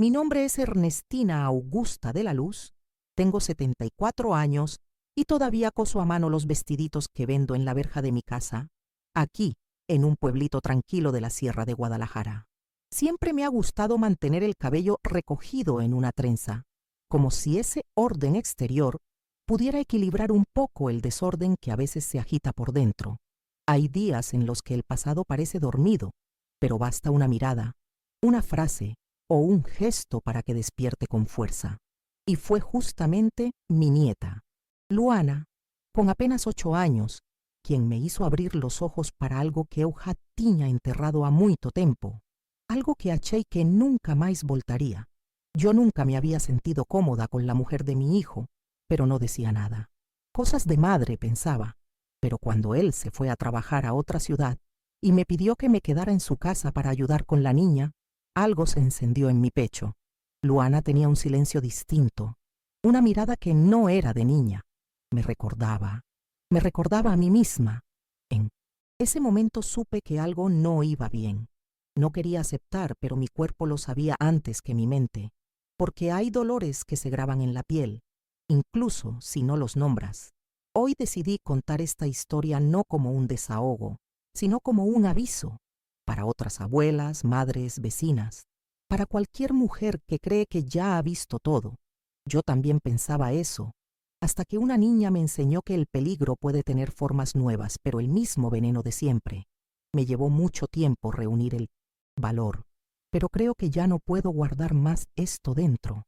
Mi nombre es Ernestina Augusta de la Luz, tengo 74 años y todavía coso a mano los vestiditos que vendo en la verja de mi casa, aquí, en un pueblito tranquilo de la Sierra de Guadalajara. Siempre me ha gustado mantener el cabello recogido en una trenza, como si ese orden exterior pudiera equilibrar un poco el desorden que a veces se agita por dentro. Hay días en los que el pasado parece dormido, pero basta una mirada, una frase o un gesto para que despierte con fuerza. Y fue justamente mi nieta, Luana, con apenas 8 años, quien me hizo abrir los ojos para algo que eu já tiña enterrado a muito tempo, algo que achei que nunca más voltaría. Yo nunca me había sentido cómoda con la mujer de mi hijo, pero no decía nada. Cosas de madre, pensaba, pero cuando él se fue a trabajar a otra ciudad y me pidió que me quedara en su casa para ayudar con la niña, algo se encendió en mi pecho. Luana tenía un silencio distinto, una mirada que no era de niña. Me recordaba a mí misma. En ese momento supe que algo no iba bien. No quería aceptar, pero mi cuerpo lo sabía antes que mi mente, porque hay dolores que se graban en la piel, incluso si no los nombras. Hoy decidí contar esta historia no como un desahogo, sino como un aviso para otras abuelas, madres, vecinas, para cualquier mujer que cree que ya ha visto todo. Yo también pensaba eso, hasta que una niña me enseñó que el peligro puede tener formas nuevas, pero el mismo veneno de siempre. Me llevó mucho tiempo reunir el valor, pero creo que ya no puedo guardar más esto dentro.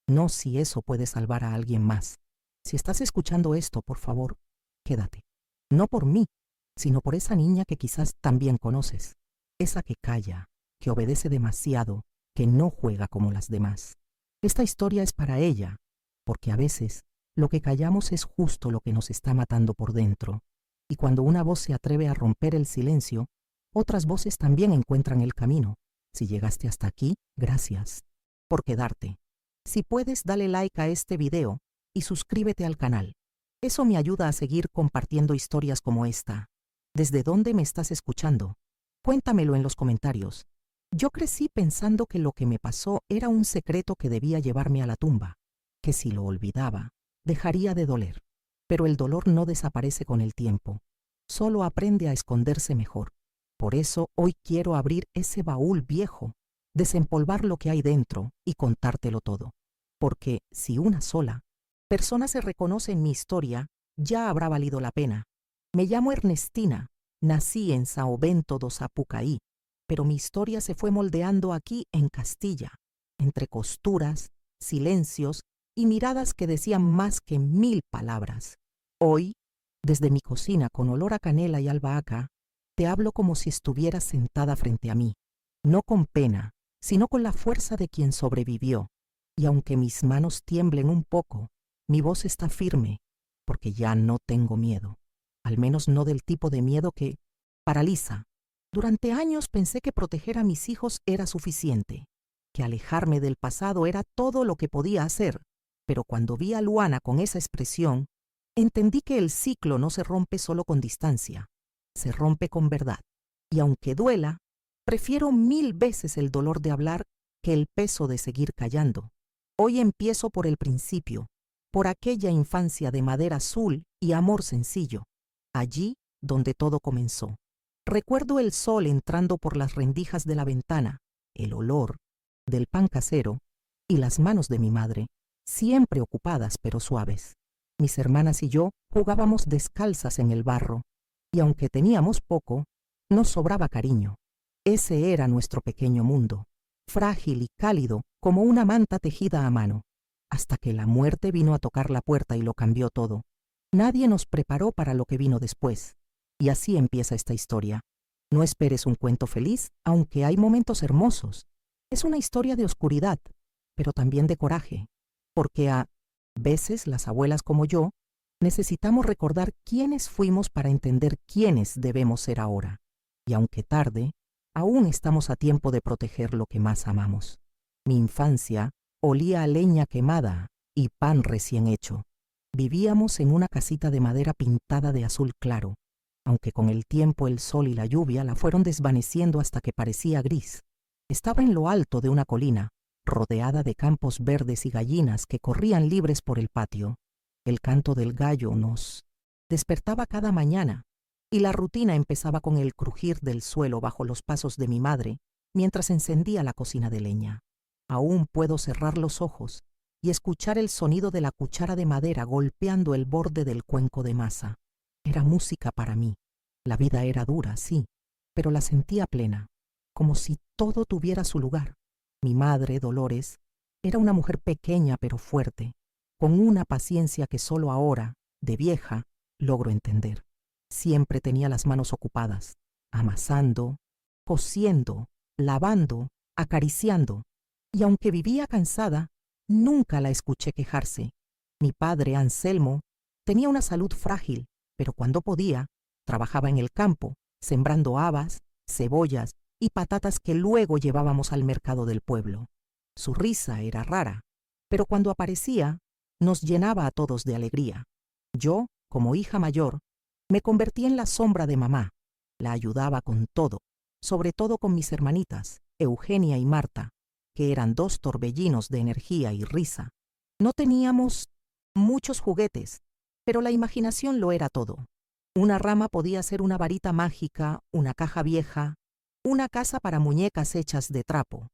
No si eso puede salvar a alguien más. Si estás escuchando esto, por favor, quédate. No por mí, sino por esa niña que quizás también conoces. Esa que calla, que obedece demasiado, que no juega como las demás. Esta historia es para ella, porque a veces lo que callamos es justo lo que nos está matando por dentro. Y cuando una voz se atreve a romper el silencio, otras voces también encuentran el camino. Si llegaste hasta aquí, gracias por quedarte. Si puedes, dale like a este video y suscríbete al canal. Eso me ayuda a seguir compartiendo historias como esta. ¿Desde dónde me estás escuchando? Cuéntamelo en los comentarios. Yo crecí pensando que lo que me pasó era un secreto que debía llevarme a la tumba, que si lo olvidaba, dejaría de doler. Pero el dolor no desaparece con el tiempo, solo aprende a esconderse mejor. Por eso hoy quiero abrir ese baúl viejo, desempolvar lo que hay dentro y contártelo todo. Porque si una sola persona se reconoce en mi historia, ya habrá valido la pena. Me llamo Ernestina, nací en São Bento do Sapucaí, pero mi historia se fue moldeando aquí en Castilla, entre costuras, silencios y miradas que decían más que 1000 palabras. Hoy, desde mi cocina con olor a canela y albahaca, te hablo como si estuvieras sentada frente a mí, no con pena, sino con la fuerza de quien sobrevivió. Y aunque mis manos tiemblen un poco, mi voz está firme, porque ya no tengo miedo, al menos no del tipo de miedo que paraliza. Durante años pensé que proteger a mis hijos era suficiente, que alejarme del pasado era todo lo que podía hacer, pero cuando vi a Luana con esa expresión, entendí que el ciclo no se rompe solo con distancia, se rompe con verdad. Y aunque duela, prefiero 1000 veces el dolor de hablar que el peso de seguir callando. Hoy empiezo por el principio, por aquella infancia de madera azul y amor sencillo, allí donde todo comenzó. Recuerdo el sol entrando por las rendijas de la ventana, el olor del pan casero y las manos de mi madre, siempre ocupadas pero suaves. Mis hermanas y yo jugábamos descalzas en el barro, y aunque teníamos poco, nos sobraba cariño. Ese era nuestro pequeño mundo, frágil y cálido como una manta tejida a mano, hasta que la muerte vino a tocar la puerta y lo cambió todo. Nadie nos preparó para lo que vino después. Y así empieza esta historia. No esperes un cuento feliz, aunque hay momentos hermosos. Es una historia de oscuridad, pero también de coraje, porque a veces las abuelas como yo necesitamos recordar quiénes fuimos para entender quiénes debemos ser ahora. Y aunque tarde, aún estamos a tiempo de proteger lo que más amamos. Mi infancia olía a leña quemada y pan recién hecho. Vivíamos en una casita de madera pintada de azul claro, aunque con el tiempo el sol y la lluvia la fueron desvaneciendo hasta que parecía gris. Estaba en lo alto de una colina, rodeada de campos verdes y gallinas que corrían libres por el patio. El canto del gallo nos despertaba cada mañana, y la rutina empezaba con el crujir del suelo bajo los pasos de mi madre mientras encendía la cocina de leña. Aún puedo cerrar los ojos y escuchar el sonido de la cuchara de madera golpeando el borde del cuenco de masa. Era música para mí. La vida era dura, sí, pero la sentía plena, como si todo tuviera su lugar. Mi madre, Dolores, era una mujer pequeña pero fuerte, con una paciencia que solo ahora, de vieja, logro entender. Siempre tenía las manos ocupadas, amasando, cosiendo, lavando, acariciando, y aunque vivía cansada, nunca la escuché quejarse. Mi padre, Anselmo, tenía una salud frágil, pero cuando podía, trabajaba en el campo, sembrando habas, cebollas y patatas que luego llevábamos al mercado del pueblo. Su risa era rara, pero cuando aparecía, nos llenaba a todos de alegría. Yo, como hija mayor, me convertí en la sombra de mamá. La ayudaba con todo, sobre todo con mis hermanitas, Eugenia y Marta, que eran dos torbellinos de energía y risa. No teníamos muchos juguetes, pero la imaginación lo era todo. Una rama podía ser una varita mágica, una caja vieja, una casa para muñecas hechas de trapo.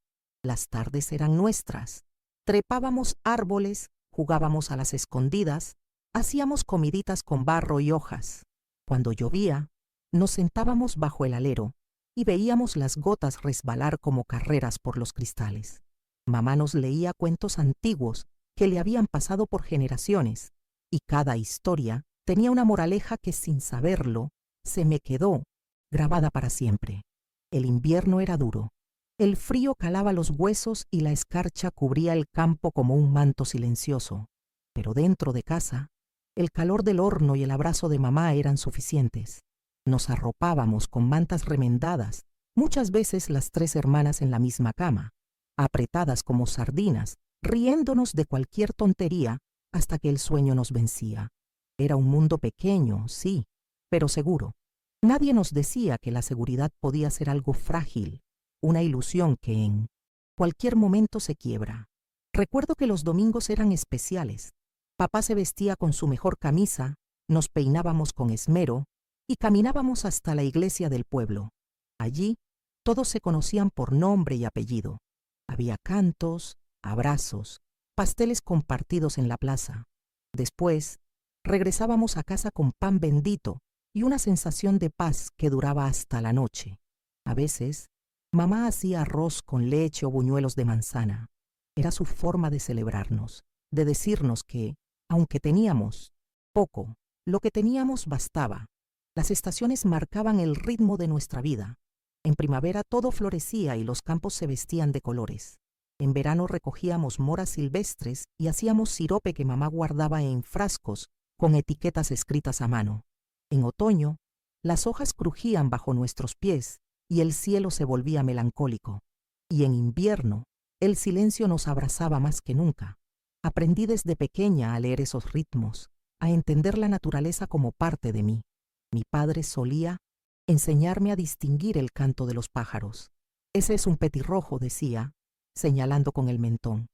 Las tardes eran nuestras. Trepábamos árboles, jugábamos a las escondidas, hacíamos comiditas con barro y hojas. Cuando llovía, nos sentábamos bajo el alero y veíamos las gotas resbalar como carreras por los cristales. Mamá nos leía cuentos antiguos que le habían pasado por generaciones, y cada historia tenía una moraleja que, sin saberlo, se me quedó grabada para siempre. El invierno era duro. El frío calaba los huesos y la escarcha cubría el campo como un manto silencioso. Pero dentro de casa, el calor del horno y el abrazo de mamá eran suficientes. Nos arropábamos con mantas remendadas, muchas veces las tres hermanas en la misma cama, apretadas como sardinas, riéndonos de cualquier tontería hasta que el sueño nos vencía. Era un mundo pequeño, sí, pero seguro. Nadie nos decía que la seguridad podía ser algo frágil, una ilusión que en cualquier momento se quiebra. Recuerdo que los domingos eran especiales. Papá se vestía con su mejor camisa, nos peinábamos con esmero y caminábamos hasta la iglesia del pueblo. Allí todos se conocían por nombre y apellido. Había cantos, abrazos, pasteles compartidos en la plaza. Después, regresábamos a casa con pan bendito y una sensación de paz que duraba hasta la noche. A veces, mamá hacía arroz con leche o buñuelos de manzana. Era su forma de celebrarnos, de decirnos que, aunque teníamos poco, lo que teníamos bastaba. Las estaciones marcaban el ritmo de nuestra vida. En primavera todo florecía y los campos se vestían de colores. En verano recogíamos moras silvestres y hacíamos sirope que mamá guardaba en frascos con etiquetas escritas a mano. En otoño, las hojas crujían bajo nuestros pies y el cielo se volvía melancólico. Y en invierno, el silencio nos abrazaba más que nunca. Aprendí desde pequeña a leer esos ritmos, a entender la naturaleza como parte de mí. Mi padre solía enseñarme a distinguir el canto de los pájaros. Ese es un petirrojo, decía, señalando con el mentón.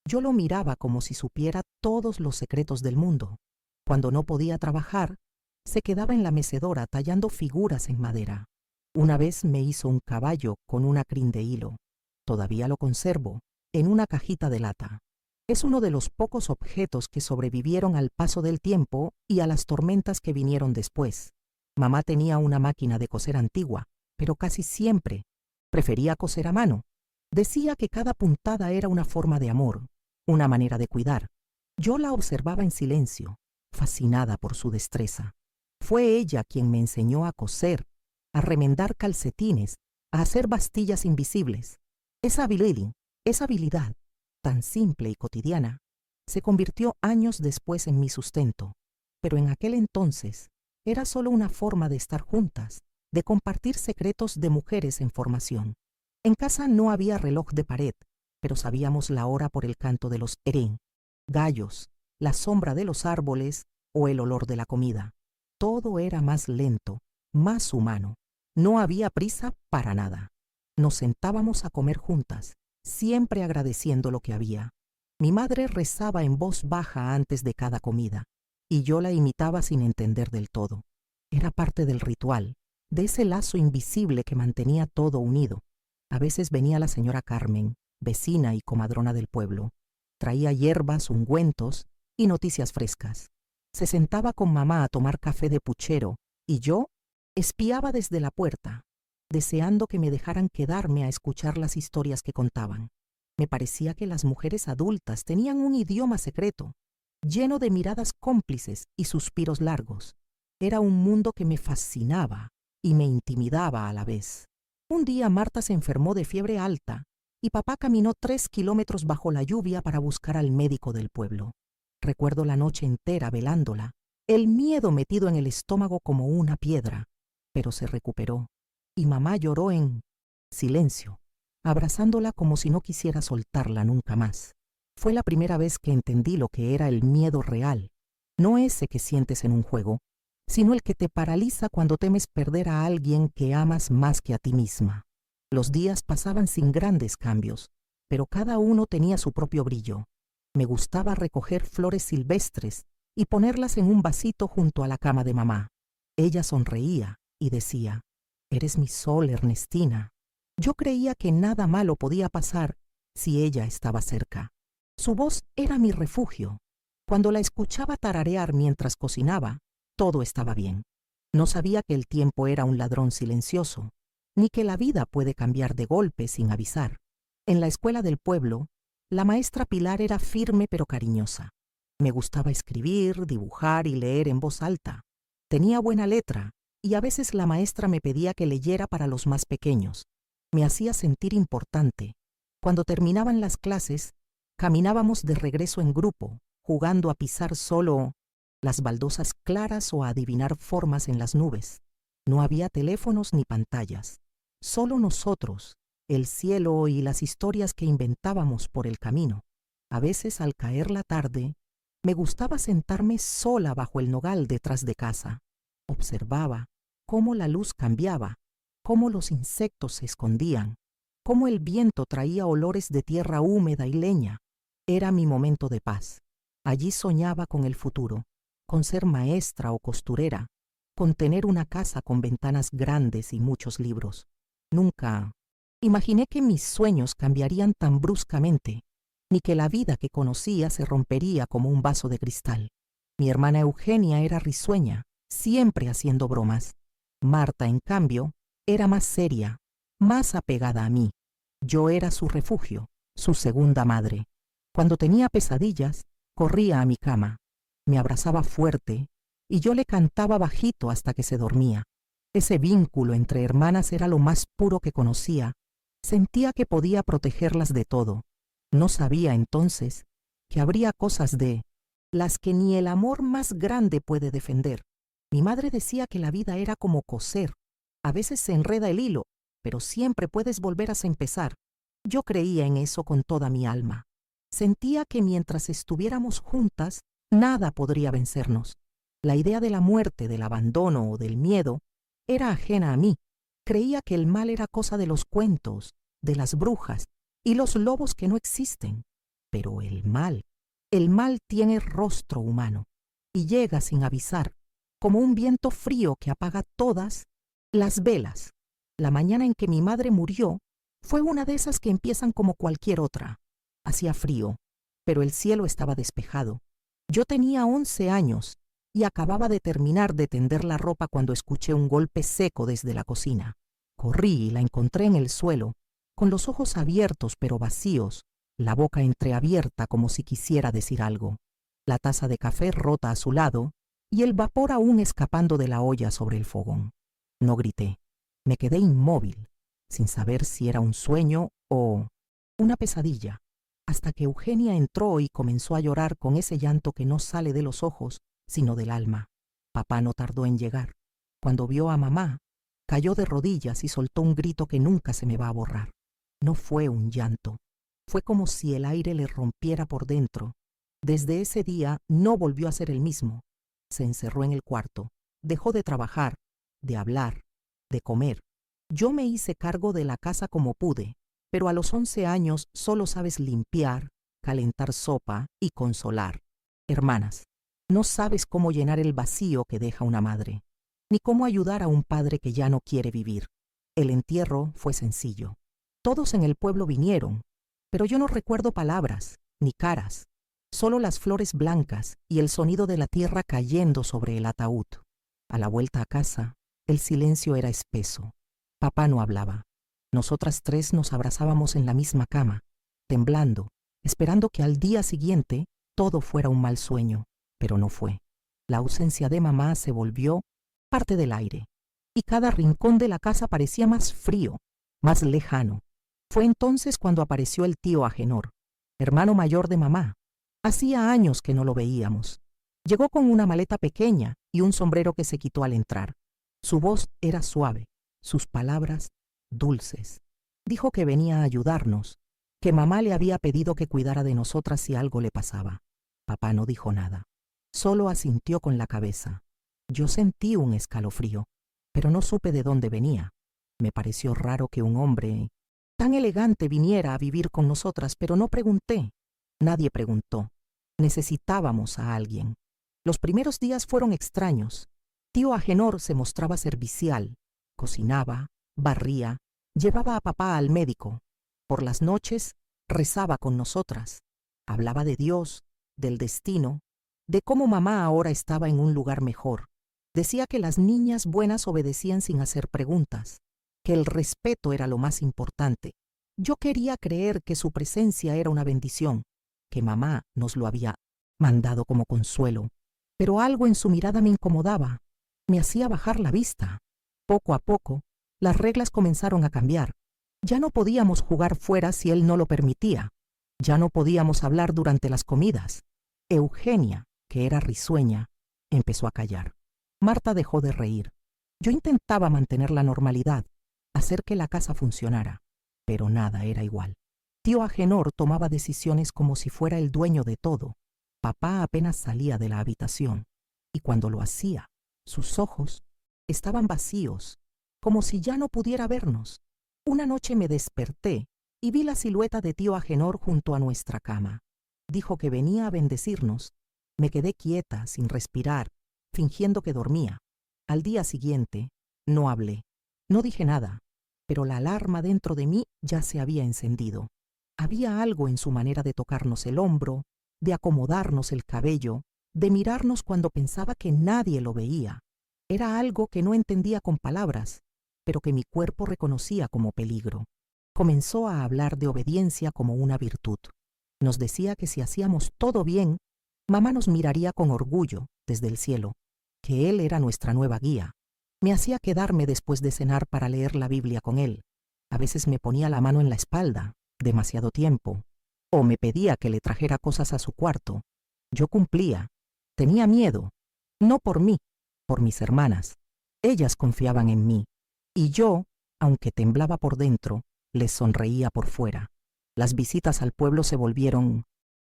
Yo lo miraba como si supiera todos los secretos del mundo. Cuando no podía trabajar, se quedaba en la mecedora tallando figuras en madera. Una vez me hizo un caballo con una crin de hilo. Todavía lo conservo, en una cajita de lata. Es uno de los pocos objetos que sobrevivieron al paso del tiempo y a las tormentas que vinieron después. Mamá tenía una máquina de coser antigua, pero casi siempre prefería coser a mano. Decía que cada puntada era una forma de amor, una manera de cuidar. Yo la observaba en silencio, fascinada por su destreza. Fue ella quien me enseñó a coser, a remendar calcetines, a hacer bastillas invisibles. Esa habilidad, tan simple y cotidiana, se convirtió años después en mi sustento. Pero en aquel entonces era solo una forma de estar juntas, de compartir secretos de mujeres en formación. En casa no había reloj de pared, pero sabíamos la hora por el canto de los herén, gallos, la sombra de los árboles o el olor de la comida. Todo era más lento, más humano. No había prisa para nada. Nos sentábamos a comer juntas siempre agradeciendo lo que había. Mi madre rezaba en voz baja antes de cada comida, y yo la imitaba sin entender del todo. Era parte del ritual, de ese lazo invisible que mantenía todo unido. A veces venía la señora Carmen, vecina y comadrona del pueblo. Traía hierbas, ungüentos y noticias frescas. Se sentaba con mamá a tomar café de puchero, y yo espiaba desde la puerta, deseando que me dejaran quedarme a escuchar las historias que contaban. Me parecía que las mujeres adultas tenían un idioma secreto, lleno de miradas cómplices y suspiros largos. Era un mundo que me fascinaba y me intimidaba a la vez. Un día Marta se enfermó de fiebre alta y papá caminó 3 kilómetros bajo la lluvia para buscar al médico del pueblo. Recuerdo la noche entera velándola, el miedo metido en el estómago como una piedra, pero se recuperó y mamá lloró en silencio, abrazándola como si no quisiera soltarla nunca más. Fue la primera vez que entendí lo que era el miedo real, no ese que sientes en un juego, sino el que te paraliza cuando temes perder a alguien que amas más que a ti misma. Los días pasaban sin grandes cambios, pero cada uno tenía su propio brillo. Me gustaba recoger flores silvestres y ponerlas en un vasito junto a la cama de mamá. Ella sonreía y decía: «Eres mi sol, Ernestina». Yo creía que nada malo podía pasar si ella estaba cerca. Su voz era mi refugio. Cuando la escuchaba tararear mientras cocinaba, todo estaba bien. No sabía que el tiempo era un ladrón silencioso, ni que la vida puede cambiar de golpe sin avisar. En la escuela del pueblo, la maestra Pilar era firme pero cariñosa. Me gustaba escribir, dibujar y leer en voz alta. Tenía buena letra, y a veces la maestra me pedía que leyera para los más pequeños. Me hacía sentir importante. Cuando terminaban las clases, caminábamos de regreso en grupo, jugando a pisar solo las baldosas claras o a adivinar formas en las nubes. No había teléfonos ni pantallas. Solo nosotros, el cielo y las historias que inventábamos por el camino. A veces, al caer la tarde, me gustaba sentarme sola bajo el nogal detrás de casa. Observaba cómo la luz cambiaba, cómo los insectos se escondían, cómo el viento traía olores de tierra húmeda y leña. Era mi momento de paz. Allí soñaba con el futuro, con ser maestra o costurera, con tener una casa con ventanas grandes y muchos libros. Nunca imaginé que mis sueños cambiarían tan bruscamente, ni que la vida que conocía se rompería como un vaso de cristal. Mi hermana Eugenia era risueña, siempre haciendo bromas. Marta, en cambio, era más seria, más apegada a mí. Yo era su refugio, su segunda madre. Cuando tenía pesadillas, corría a mi cama, me abrazaba fuerte y yo le cantaba bajito hasta que se dormía. Ese vínculo entre hermanas era lo más puro que conocía. Sentía que podía protegerlas de todo. No sabía entonces que habría cosas de las que ni el amor más grande puede defender. Mi madre decía que la vida era como coser. A veces se enreda el hilo, pero siempre puedes volver a empezar. Yo creía en eso con toda mi alma. Sentía que mientras estuviéramos juntas, nada podría vencernos. La idea de la muerte, del abandono o del miedo era ajena a mí. Creía que el mal era cosa de los cuentos, de las brujas y los lobos que no existen. Pero el mal tiene rostro humano y llega sin avisar, como un viento frío que apaga todas las velas. La mañana en que mi madre murió fue una de esas que empiezan como cualquier otra. Hacía frío, pero el cielo estaba despejado. Yo tenía 11 años y acababa de terminar de tender la ropa cuando escuché un golpe seco desde la cocina. Corrí y la encontré en el suelo, con los ojos abiertos pero vacíos, la boca entreabierta como si quisiera decir algo, la taza de café rota a su lado y el vapor aún escapando de la olla sobre el fogón. No grité. Me quedé inmóvil, sin saber si era un sueño o una pesadilla, hasta que Eugenia entró y comenzó a llorar con ese llanto que no sale de los ojos, sino del alma. Papá no tardó en llegar. Cuando vio a mamá, cayó de rodillas y soltó un grito que nunca se me va a borrar. No fue un llanto. Fue como si el aire le rompiera por dentro. Desde ese día no volvió a ser el mismo. Se encerró en el cuarto. Dejó de trabajar, de hablar, de comer. Yo me hice cargo de la casa como pude. pero a los 11 años solo sabes limpiar, calentar sopa y consolar. Hermanas, no sabes cómo llenar el vacío que deja una madre, ni cómo ayudar a un padre que ya no quiere vivir. El entierro fue sencillo. Todos en el pueblo vinieron, pero yo no recuerdo palabras, ni caras, solo las flores blancas y el sonido de la tierra cayendo sobre el ataúd. A la vuelta a casa, el silencio era espeso. Papá no hablaba. Nosotras tres nos abrazábamos en la misma cama, temblando, esperando que al día siguiente todo fuera un mal sueño, pero no fue. La ausencia de mamá se volvió parte del aire, y cada rincón de la casa parecía más frío, más lejano. Fue entonces cuando apareció el tío Agenor, hermano mayor de mamá. Hacía años que no lo veíamos. Llegó con una maleta pequeña y un sombrero que se quitó al entrar. Su voz era suave, sus palabras dulces. Dijo que venía a ayudarnos, que mamá le había pedido que cuidara de nosotras si algo le pasaba. Papá no dijo nada, solo asintió con la cabeza. Yo sentí un escalofrío, pero no supe de dónde venía. Me pareció raro que un hombre tan elegante viniera a vivir con nosotras, pero no pregunté. Nadie preguntó. Necesitábamos a alguien. Los primeros días fueron extraños. Tío Agenor se mostraba servicial, cocinaba, barría, llevaba a papá al médico. Por las noches rezaba con nosotras. Hablaba de Dios, del destino, de cómo mamá ahora estaba en un lugar mejor. Decía que las niñas buenas obedecían sin hacer preguntas, que el respeto era lo más importante. Yo quería creer que su presencia era una bendición, que mamá nos lo había mandado como consuelo, pero algo en su mirada me incomodaba, me hacía bajar la vista. Poco a poco, las reglas comenzaron a cambiar. Ya no podíamos jugar fuera si él no lo permitía. Ya no podíamos hablar durante las comidas. Eugenia, que era risueña, empezó a callar. Marta dejó de reír. Yo intentaba mantener la normalidad, hacer que la casa funcionara, pero nada era igual. Tío Agenor tomaba decisiones como si fuera el dueño de todo. Papá apenas salía de la habitación, y cuando lo hacía, sus ojos estaban vacíos, como si ya no pudiera vernos. Una noche me desperté y vi la silueta de tío Agenor junto a nuestra cama. Dijo que venía a bendecirnos. Me quedé quieta, sin respirar, fingiendo que dormía. Al día siguiente, no hablé, no dije nada, pero la alarma dentro de mí ya se había encendido. Había algo en su manera de tocarnos el hombro, de acomodarnos el cabello, de mirarnos cuando pensaba que nadie lo veía. Era algo que no entendía con palabras, pero que mi cuerpo reconocía como peligro. Comenzó a hablar de obediencia como una virtud. Nos decía que si hacíamos todo bien, mamá nos miraría con orgullo desde el cielo, que él era nuestra nueva guía. Me hacía quedarme después de cenar para leer la Biblia con él. A veces me ponía la mano en la espalda, demasiado tiempo, o me pedía que le trajera cosas a su cuarto. Yo cumplía. Tenía miedo, no por mí, por mis hermanas. Ellas confiaban en mí, y yo, aunque temblaba por dentro, les sonreía por fuera. Las visitas al pueblo se volvieron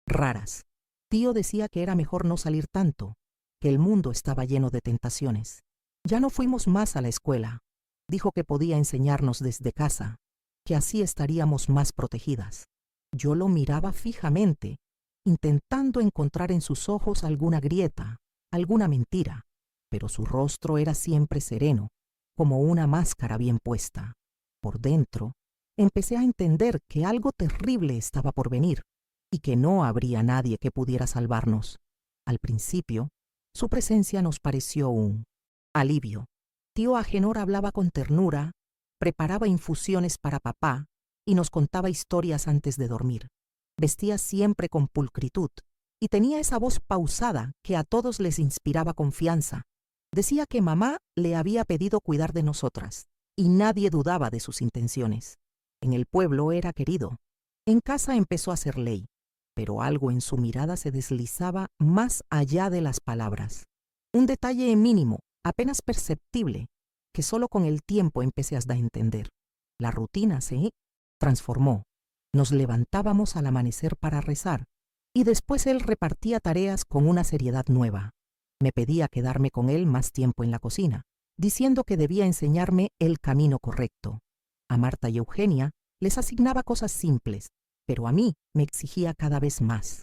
raras. Tío decía que era mejor no salir tanto, que el mundo estaba lleno de tentaciones. Ya no fuimos más a la escuela. Dijo que podía enseñarnos desde casa, que así estaríamos más protegidas. Yo lo miraba fijamente, intentando encontrar en sus ojos alguna grieta, alguna mentira, pero su rostro era siempre sereno, como una máscara bien puesta. Por dentro, empecé a entender que algo terrible estaba por venir y que no habría nadie que pudiera salvarnos. Al principio, su presencia nos pareció un alivio. Tío Agenor hablaba con ternura, preparaba infusiones para papá y nos contaba historias antes de dormir. Vestía siempre con pulcritud y tenía esa voz pausada que a todos les inspiraba confianza. Decía que mamá le había pedido cuidar de nosotras y nadie dudaba de sus intenciones. En el pueblo era querido. En casa empezó a ser ley, pero algo en su mirada se deslizaba más allá de las palabras. Un detalle mínimo, apenas perceptible, que solo con el tiempo empecé a entender. La rutina se transformó. Nos levantábamos al amanecer para rezar, y después él repartía tareas con una seriedad nueva. Me pedía quedarme con él más tiempo en la cocina, diciendo que debía enseñarme el camino correcto. A Marta y Eugenia Les asignaba cosas simples, pero a mí me exigía cada vez más.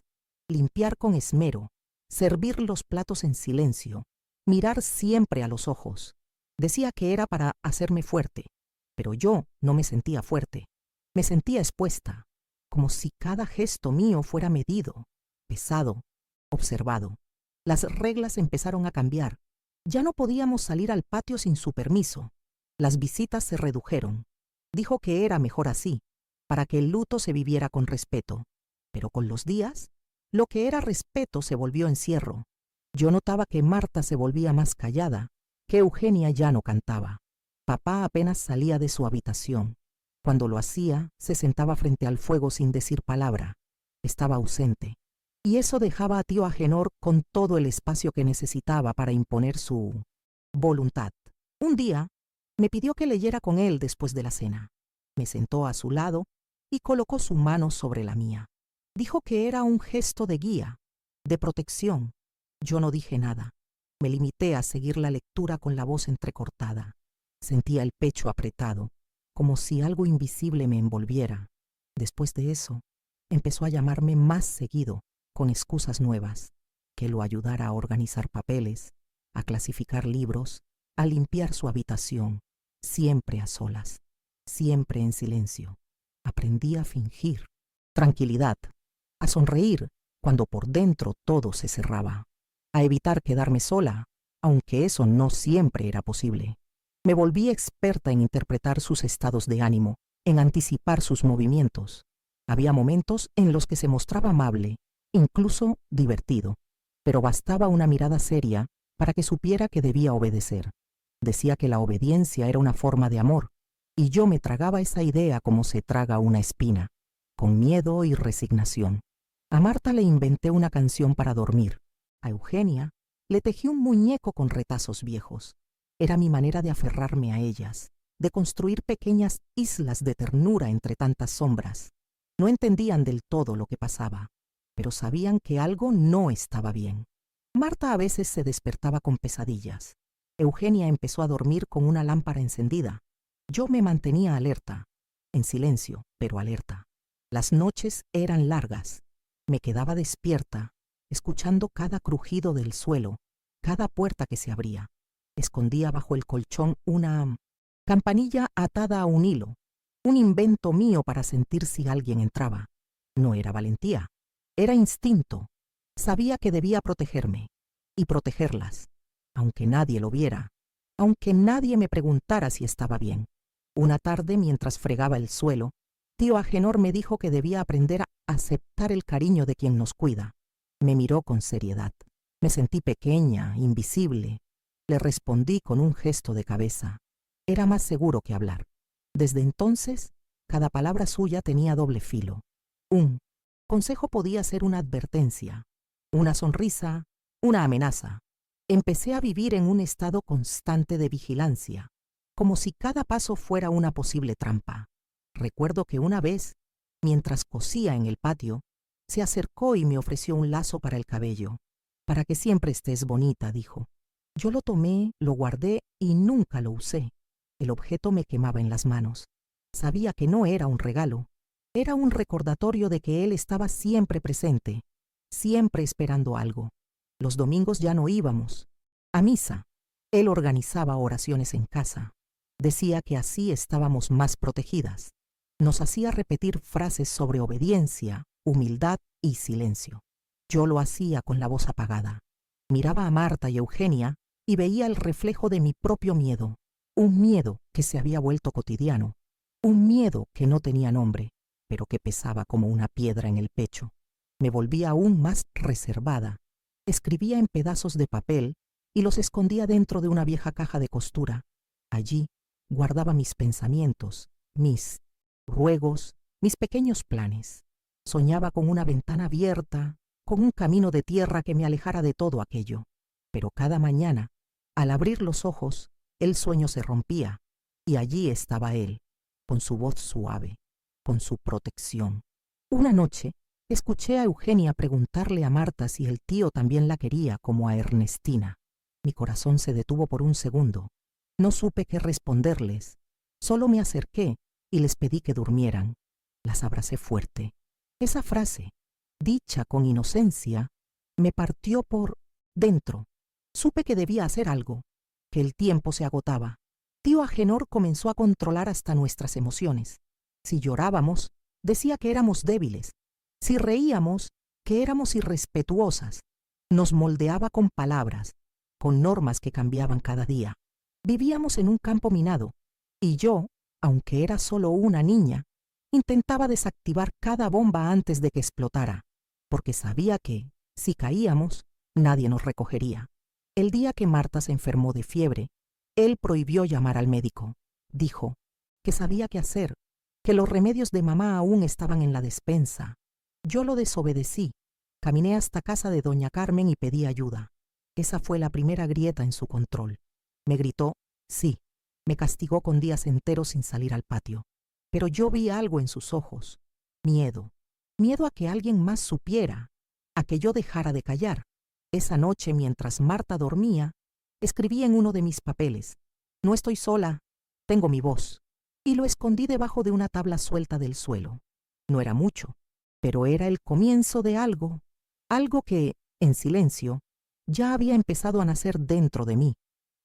Limpiar con esmero, servir los platos en silencio, mirar siempre a los ojos. Decía que era para hacerme fuerte, pero yo no me sentía fuerte. Me sentía expuesta, como si cada gesto mío fuera medido, pesado, observado. Las reglas empezaron a cambiar. Ya no podíamos salir al patio sin su permiso. Las visitas se redujeron. Dijo que era mejor así, para que el luto se viviera con respeto. Pero con los días, lo que era respeto se volvió encierro. Yo notaba que Marta se volvía más callada, que Eugenia ya no cantaba. Papá apenas salía de su habitación. Cuando lo hacía, se sentaba frente al fuego sin decir palabra. Estaba ausente. Y eso dejaba a tío Agenor con todo el espacio que necesitaba para imponer su voluntad. Un día, me pidió que leyera con él después de la cena. Me sentó a su lado y colocó su mano sobre la mía. Dijo que era un gesto de guía, de protección. Yo no dije nada. Me limité a seguir la lectura con la voz entrecortada. Sentía el pecho apretado, como si algo invisible me envolviera. Después de eso, empezó a llamarme más seguido, con excusas nuevas, que lo ayudara a organizar papeles, a clasificar libros, a limpiar su habitación, siempre a solas, siempre en silencio. Aprendí a fingir tranquilidad, a sonreír cuando por dentro todo se cerraba, a evitar quedarme sola, aunque eso no siempre era posible. Me volví experta en interpretar sus estados de ánimo, en anticipar sus movimientos. Había momentos en los que se mostraba amable, incluso divertido, pero bastaba una mirada seria para que supiera que debía obedecer. Decía que la obediencia era una forma de amor, y yo me tragaba esa idea como se traga una espina, con miedo y resignación. A Marta le inventé una canción para dormir. A Eugenia le tejí un muñeco con retazos viejos. Era mi manera de aferrarme a ellas, de construir pequeñas islas de ternura entre tantas sombras. No entendían del todo lo que pasaba, pero sabían que algo no estaba bien. Marta a veces se despertaba con pesadillas. Eugenia empezó a dormir con una lámpara encendida. Yo me mantenía alerta, en silencio, pero alerta. Las noches eran largas. Me quedaba despierta, escuchando cada crujido del suelo, cada puerta que se abría. Escondía bajo el colchón una campanilla atada a un hilo, un invento mío para sentir si alguien entraba. No era valentía, era instinto. Sabía que debía protegerme y protegerlas, aunque nadie lo viera, aunque nadie me preguntara si estaba bien. Una tarde, mientras fregaba el suelo, tío Agenor me dijo que debía aprender a aceptar el cariño de quien nos cuida. Me miró con seriedad. Me sentí pequeña, invisible. Le respondí con un gesto de cabeza. Era más seguro que hablar. Desde entonces, cada palabra suya tenía doble filo. Un consejo podía ser una advertencia, una sonrisa, una amenaza. Empecé a vivir en un estado constante de vigilancia, como si cada paso fuera una posible trampa. Recuerdo que una vez, mientras cosía en el patio, se acercó y me ofreció un lazo para el cabello. Para que siempre estés bonita, dijo. Yo lo tomé, lo guardé y nunca lo usé. El objeto me quemaba en las manos. Sabía que no era un regalo. Era un recordatorio de que él estaba siempre presente, siempre esperando algo. Los domingos ya no íbamos a misa. Él organizaba oraciones en casa. Decía que así estábamos más protegidas. Nos hacía repetir frases sobre obediencia, humildad y silencio. Yo lo hacía con la voz apagada. Miraba a Marta y Eugenia y veía el reflejo de mi propio miedo, un miedo que se había vuelto cotidiano, un miedo que no tenía nombre, pero que pesaba como una piedra en el pecho. Me volvía aún más reservada. Escribía en pedazos de papel y los escondía dentro de una vieja caja de costura. Allí guardaba mis pensamientos, mis ruegos, mis pequeños planes. Soñaba con una ventana abierta, con un camino de tierra que me alejara de todo aquello. Pero cada mañana, al abrir los ojos, el sueño se rompía, y allí estaba él, con su voz suave, con su protección. Una noche, escuché a Eugenia preguntarle a Marta si el tío también la quería como a Ernestina. Mi corazón se detuvo por un segundo. No supe qué responderles. Solo me acerqué y les pedí que durmieran. Las abracé fuerte. Esa frase, dicha con inocencia, me partió por dentro. Supe que debía hacer algo, que el tiempo se agotaba. Tío Agenor comenzó a controlar hasta nuestras emociones. Si llorábamos, decía que éramos débiles. Si reíamos, que éramos irrespetuosas. Nos moldeaba con palabras, con normas que cambiaban cada día. Vivíamos en un campo minado, y yo, aunque era solo una niña, intentaba desactivar cada bomba antes de que explotara, porque sabía que, si caíamos, nadie nos recogería. El día que Marta se enfermó de fiebre, él prohibió llamar al médico. Dijo que sabía qué hacer, que los remedios de mamá aún estaban en la despensa. Yo lo desobedecí. Caminé hasta casa de doña Carmen y pedí ayuda. Esa fue la primera grieta en su control. Me gritó, sí. Me castigó con días enteros sin salir al patio. Pero yo vi algo en sus ojos. Miedo. Miedo a que alguien más supiera, a que yo dejara de callar. Esa noche, mientras Marta dormía, escribí en uno de mis papeles: no estoy sola, tengo mi voz. Y lo escondí debajo de una tabla suelta del suelo. No era mucho, pero era el comienzo de algo que, en silencio, ya había empezado a nacer dentro de mí.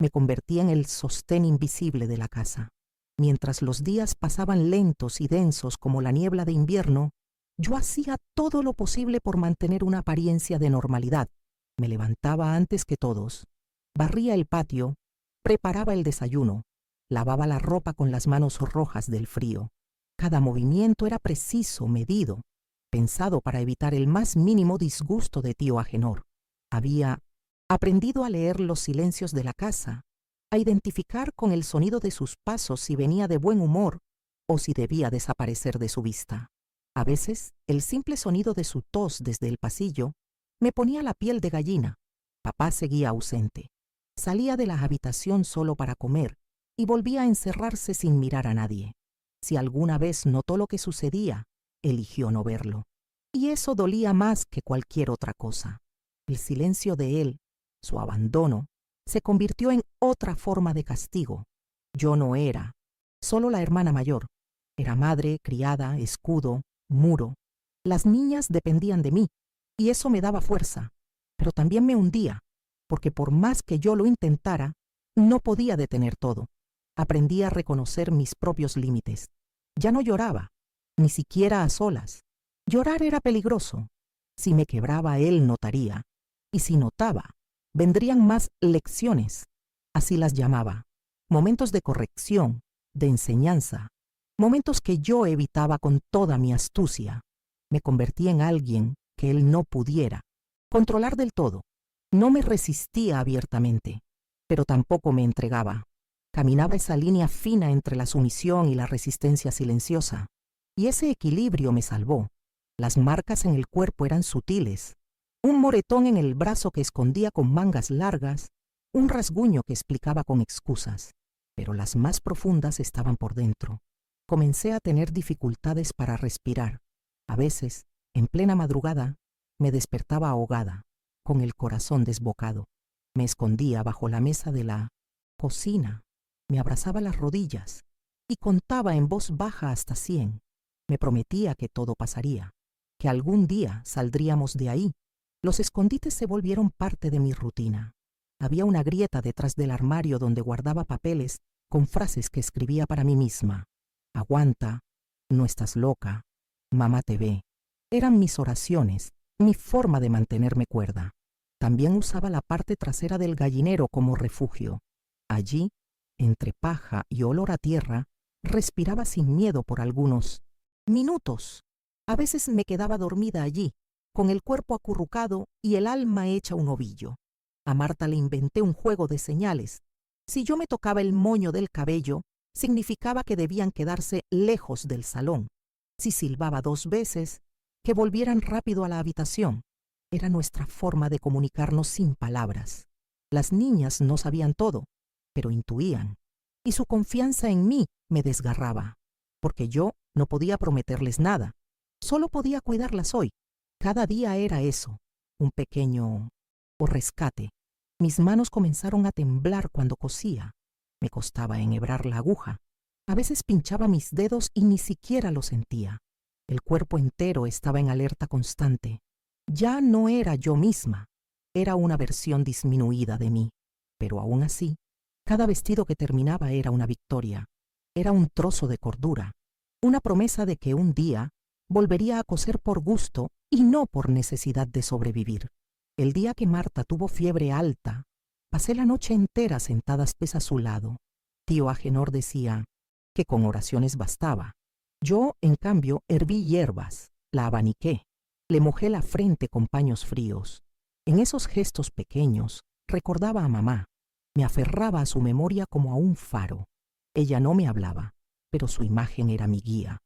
Me convertí en el sostén invisible de la casa. Mientras los días pasaban lentos y densos como la niebla de invierno, yo hacía todo lo posible por mantener una apariencia de normalidad. Me levantaba antes que todos, barría el patio, preparaba el desayuno, lavaba la ropa con las manos rojas del frío. Cada movimiento era preciso, medido, pensado para evitar el más mínimo disgusto de tío Agenor. Había aprendido a leer los silencios de la casa, a identificar con el sonido de sus pasos si venía de buen humor o si debía desaparecer de su vista. A veces, el simple sonido de su tos desde el pasillo me ponía la piel de gallina. Papá seguía ausente. Salía de la habitación solo para comer y volvía a encerrarse sin mirar a nadie. Si alguna vez notó lo que sucedía, eligió no verlo. Y eso dolía más que cualquier otra cosa. El silencio de él, su abandono, se convirtió en otra forma de castigo. Yo no era solo la hermana mayor. Era madre, criada, escudo, muro. Las niñas dependían de mí, y eso me daba fuerza, pero también me hundía, porque por más que yo lo intentara, no podía detener todo. Aprendí a reconocer mis propios límites. Ya no lloraba, ni siquiera a solas. Llorar era peligroso. Si me quebraba, él notaría, y si notaba, vendrían más lecciones. Así las llamaba. Momentos de corrección, de enseñanza. Momentos que yo evitaba con toda mi astucia. Me convertí en alguien que él no pudiera controlar del todo. No me resistía abiertamente, pero tampoco me entregaba. Caminaba esa línea fina entre la sumisión y la resistencia silenciosa, y ese equilibrio me salvó. Las marcas en el cuerpo eran sutiles. Un moretón en el brazo que escondía con mangas largas, un rasguño que explicaba con excusas, pero las más profundas estaban por dentro. Comencé a tener dificultades para respirar. A veces, en plena madrugada, me despertaba ahogada, con el corazón desbocado. Me escondía bajo la mesa de la cocina, me abrazaba las rodillas y contaba en voz baja hasta 100. Me prometía que todo pasaría, que algún día saldríamos de ahí. Los escondites se volvieron parte de mi rutina. Había una grieta detrás del armario donde guardaba papeles con frases que escribía para mí misma. Aguanta, no estás loca, mamá te ve. Eran mis oraciones, mi forma de mantenerme cuerda. También usaba la parte trasera del gallinero como refugio. Allí, entre paja y olor a tierra, respiraba sin miedo por algunos minutos. A veces me quedaba dormida allí, con el cuerpo acurrucado y el alma hecha un ovillo. A Marta le inventé un juego de señales. Si yo me tocaba el moño del cabello, significaba que debían quedarse lejos del salón. Si silbaba 2 veces, que volvieran rápido a la habitación. Era nuestra forma de comunicarnos sin palabras. Las niñas no sabían todo, pero intuían, y su confianza en mí me desgarraba, porque yo no podía prometerles nada, solo podía cuidarlas hoy. Cada día era eso, un pequeño rescate. Mis manos comenzaron a temblar cuando cosía. Me costaba enhebrar la aguja. A veces pinchaba mis dedos y ni siquiera lo sentía. El cuerpo entero estaba en alerta constante. Ya no era yo misma, era una versión disminuida de mí. Pero aún así, cada vestido que terminaba era una victoria, era un trozo de cordura, una promesa de que un día volvería a coser por gusto y no por necesidad de sobrevivir. El día que Marta tuvo fiebre alta, pasé la noche entera sentada a su lado. Tío Agenor decía que con oraciones bastaba. Yo, en cambio, herví hierbas, la abaniqué, le mojé la frente con paños fríos. En esos gestos pequeños recordaba a mamá, me aferraba a su memoria como a un faro. Ella no me hablaba, pero su imagen era mi guía.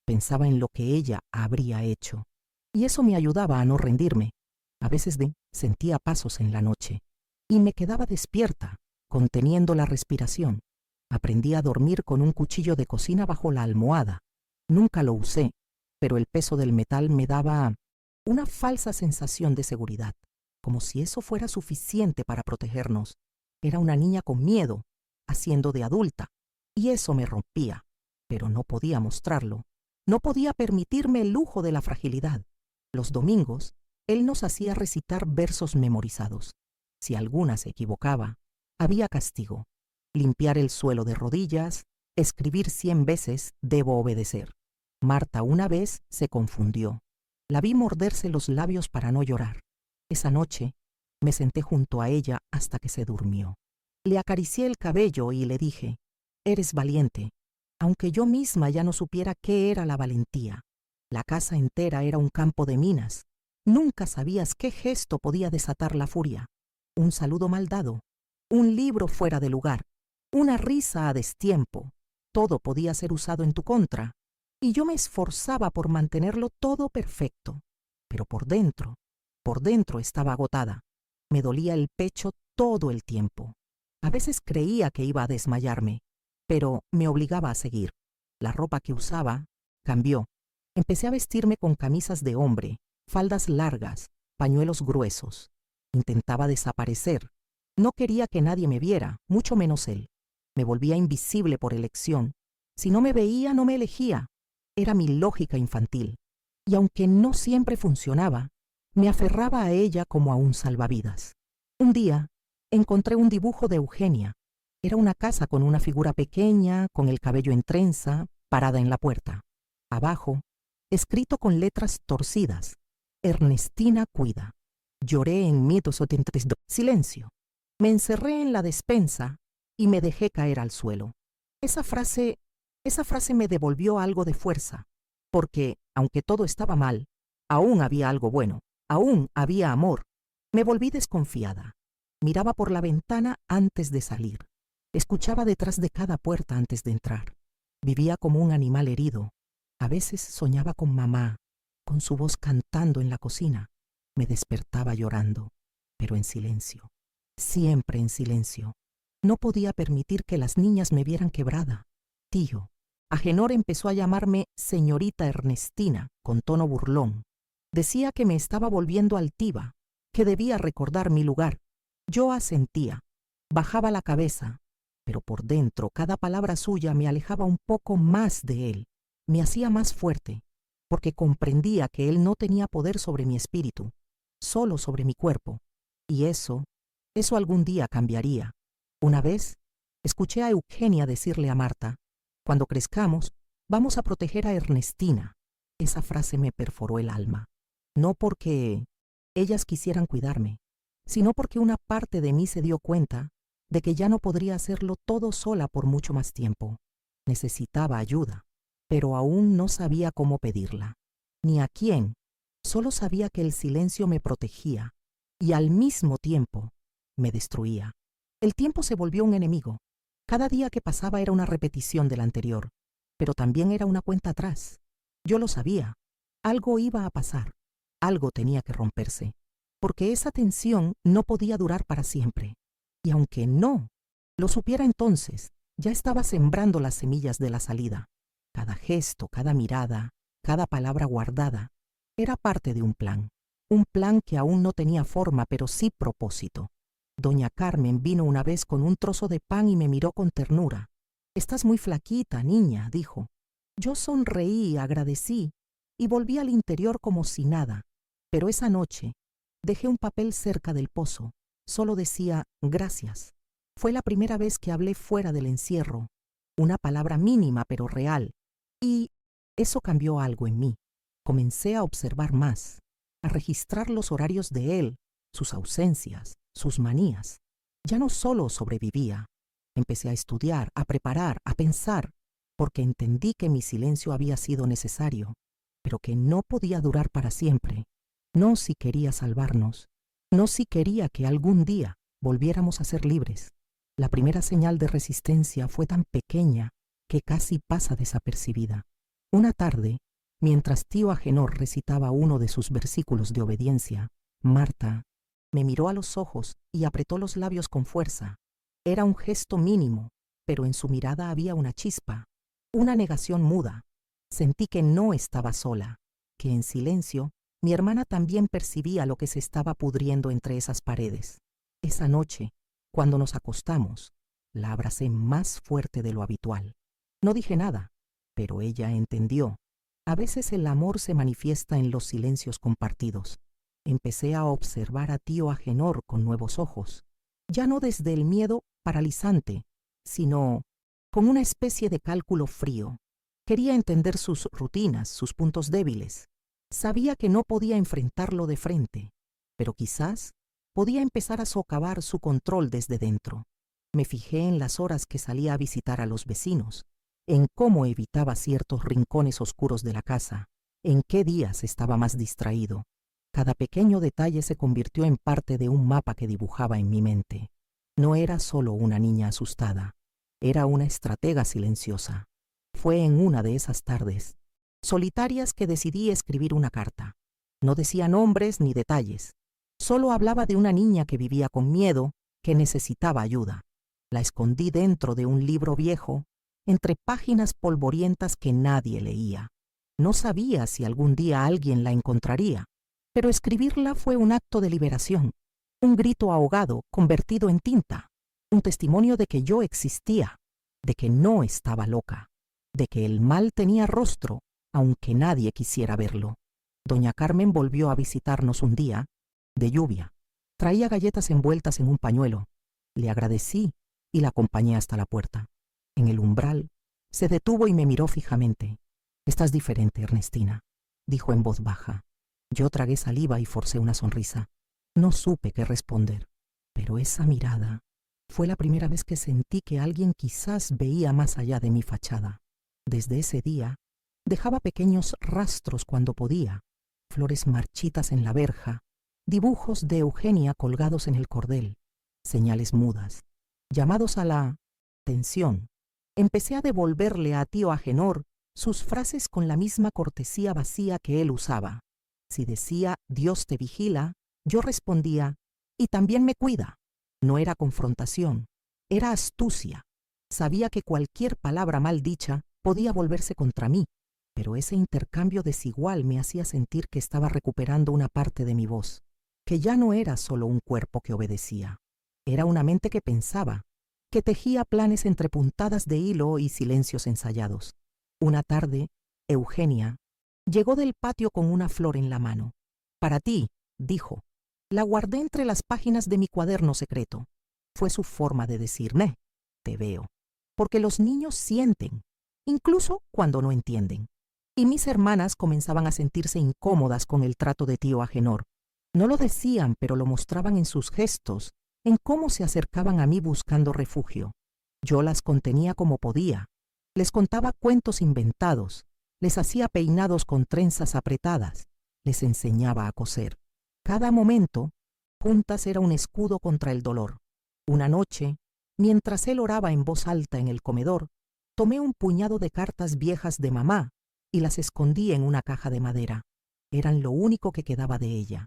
Pensaba en lo que ella habría hecho, y eso me ayudaba a no rendirme. A veces sentía pasos en la noche, y me quedaba despierta, conteniendo la respiración. Aprendí a dormir con un cuchillo de cocina bajo la almohada. Nunca lo usé, pero el peso del metal me daba una falsa sensación de seguridad, como si eso fuera suficiente para protegernos. Era una niña con miedo, haciendo de adulta, y eso me rompía, pero no podía mostrarlo. No podía permitirme el lujo de la fragilidad. Los domingos, él nos hacía recitar versos memorizados. Si alguna se equivocaba, había castigo. Limpiar el suelo de rodillas, escribir 100 veces, debo obedecer. Marta una vez se confundió. La vi morderse los labios para no llorar. Esa noche me senté junto a ella hasta que se durmió. Le acaricié el cabello y le dije, «Eres valiente», aunque yo misma ya no supiera qué era la valentía. La casa entera era un campo de minas. Nunca sabías qué gesto podía desatar la furia. Un saludo mal dado, un libro fuera de lugar, una risa a destiempo. Todo podía ser usado en tu contra. Y yo me esforzaba por mantenerlo todo perfecto. Pero por dentro estaba agotada. Me dolía el pecho todo el tiempo. A veces creía que iba a desmayarme, pero me obligaba a seguir. La ropa que usaba cambió. Empecé a vestirme con camisas de hombre, faldas largas, pañuelos gruesos. Intentaba desaparecer. No quería que nadie me viera, mucho menos él. Me volvía invisible por elección. Si no me veía, no me elegía. Era mi lógica infantil. Y aunque no siempre funcionaba, me aferraba a ella como a un salvavidas. Un día, encontré un dibujo de Eugenia. Era una casa con una figura pequeña, con el cabello en trenza, parada en la puerta. Abajo, escrito con letras torcidas, Ernestina cuida. Lloré en 1972. Silencio. Me encerré en la despensa y me dejé caer al suelo. Esa frase me devolvió algo de fuerza, porque, aunque todo estaba mal, aún había algo bueno, aún había amor. Me volví desconfiada. Miraba por la ventana antes de salir. Escuchaba detrás de cada puerta antes de entrar. Vivía como un animal herido. A veces soñaba con mamá, con su voz cantando en la cocina. Me despertaba llorando, pero en silencio. Siempre en silencio. No podía permitir que las niñas me vieran quebrada. Tío, Agenor empezó a llamarme señorita Ernestina, con tono burlón. Decía que me estaba volviendo altiva, que debía recordar mi lugar. Yo asentía, bajaba la cabeza, pero por dentro cada palabra suya me alejaba un poco más de él, me hacía más fuerte, porque comprendía que él no tenía poder sobre mi espíritu, solo sobre mi cuerpo, y eso algún día cambiaría. Una vez, escuché a Eugenia decirle a Marta, «Cuando crezcamos, vamos a proteger a Ernestina». Esa frase me perforó el alma, no porque ellas quisieran cuidarme, sino porque una parte de mí se dio cuenta de que ya no podría hacerlo todo sola por mucho más tiempo. Necesitaba ayuda, pero aún no sabía cómo pedirla, ni a quién. Solo sabía que el silencio me protegía y al mismo tiempo me destruía. El tiempo se volvió un enemigo. Cada día que pasaba era una repetición del anterior, pero también era una cuenta atrás. Yo lo sabía. Algo iba a pasar. Algo tenía que romperse, porque esa tensión no podía durar para siempre. Y aunque no lo supiera entonces, ya estaba sembrando las semillas de la salida. Cada gesto, cada mirada, cada palabra guardada, era parte de un plan que aún no tenía forma, pero sí propósito. Doña Carmen vino una vez con un trozo de pan y me miró con ternura. Estás muy flaquita, niña, dijo. Yo sonreí, agradecí y volví al interior como si nada. Pero esa noche dejé un papel cerca del pozo. Solo decía gracias. Fue la primera vez que hablé fuera del encierro. Una palabra mínima pero real. Y eso cambió algo en mí. Comencé a observar más, a registrar los horarios de él, sus ausencias, sus manías. Ya no solo sobrevivía. Empecé a estudiar, a preparar, a pensar, porque entendí que mi silencio había sido necesario, pero que no podía durar para siempre. No si quería salvarnos, no si quería que algún día volviéramos a ser libres. La primera señal de resistencia fue tan pequeña que casi pasa desapercibida. Una tarde, mientras tío Agenor recitaba uno de sus versículos de obediencia, Marta me miró a los ojos y apretó los labios con fuerza. Era un gesto mínimo, pero en su mirada había una chispa, una negación muda. Sentí que no estaba sola, que en silencio mi hermana también percibía lo que se estaba pudriendo entre esas paredes. Esa noche, cuando nos acostamos, la abracé más fuerte de lo habitual. No dije nada, pero ella entendió. A veces el amor se manifiesta en los silencios compartidos. Empecé a observar a tío Agenor con nuevos ojos, ya no desde el miedo paralizante, sino con una especie de cálculo frío. Quería entender sus rutinas, sus puntos débiles. Sabía que no podía enfrentarlo de frente, pero quizás podía empezar a socavar su control desde dentro. Me fijé en las horas que salía a visitar a los vecinos, en cómo evitaba ciertos rincones oscuros de la casa, en qué días estaba más distraído. Cada pequeño detalle se convirtió en parte de un mapa que dibujaba en mi mente. No era solo una niña asustada, era una estratega silenciosa. Fue en una de esas tardes solitarias que decidí escribir una carta. No decía nombres ni detalles, solo hablaba de una niña que vivía con miedo, que necesitaba ayuda. La escondí dentro de un libro viejo, entre páginas polvorientas que nadie leía. No sabía si algún día alguien la encontraría, pero escribirla fue un acto de liberación, un grito ahogado convertido en tinta, un testimonio de que yo existía, de que no estaba loca, de que el mal tenía rostro, aunque nadie quisiera verlo. Doña Carmen volvió a visitarnos un día, de lluvia. Traía galletas envueltas en un pañuelo. Le agradecí y la acompañé hasta la puerta. En el umbral, se detuvo y me miró fijamente. «Estás diferente, Ernestina», dijo en voz baja. Yo tragué saliva y forcé una sonrisa. No supe qué responder, pero esa mirada fue la primera vez que sentí que alguien quizás veía más allá de mi fachada. Desde ese día, dejaba pequeños rastros cuando podía, flores marchitas en la verja, dibujos de Eugenia colgados en el cordel, señales mudas, llamados a la atención. Empecé a devolverle a tío Agenor sus frases con la misma cortesía vacía que él usaba. Si decía «Dios te vigila», yo respondía «y también me cuida». No era confrontación, era astucia. Sabía que cualquier palabra mal dicha podía volverse contra mí, pero ese intercambio desigual me hacía sentir que estaba recuperando una parte de mi voz, que ya no era solo un cuerpo que obedecía. Era una mente que pensaba, que tejía planes entre puntadas de hilo y silencios ensayados. Una tarde, Eugenia llegó del patio con una flor en la mano. «Para ti», dijo. La guardé entre las páginas de mi cuaderno secreto. Fue su forma de decirme, «Te veo», porque los niños sienten, incluso cuando no entienden. Y mis hermanas comenzaban a sentirse incómodas con el trato de tío Agenor. No lo decían, pero lo mostraban en sus gestos, en cómo se acercaban a mí buscando refugio. Yo las contenía como podía. Les contaba cuentos inventados, les hacía peinados con trenzas apretadas, les enseñaba a coser. Cada momento, juntas era un escudo contra el dolor. Una noche, mientras él oraba en voz alta en el comedor, tomé un puñado de cartas viejas de mamá y las escondí en una caja de madera. Eran lo único que quedaba de ella.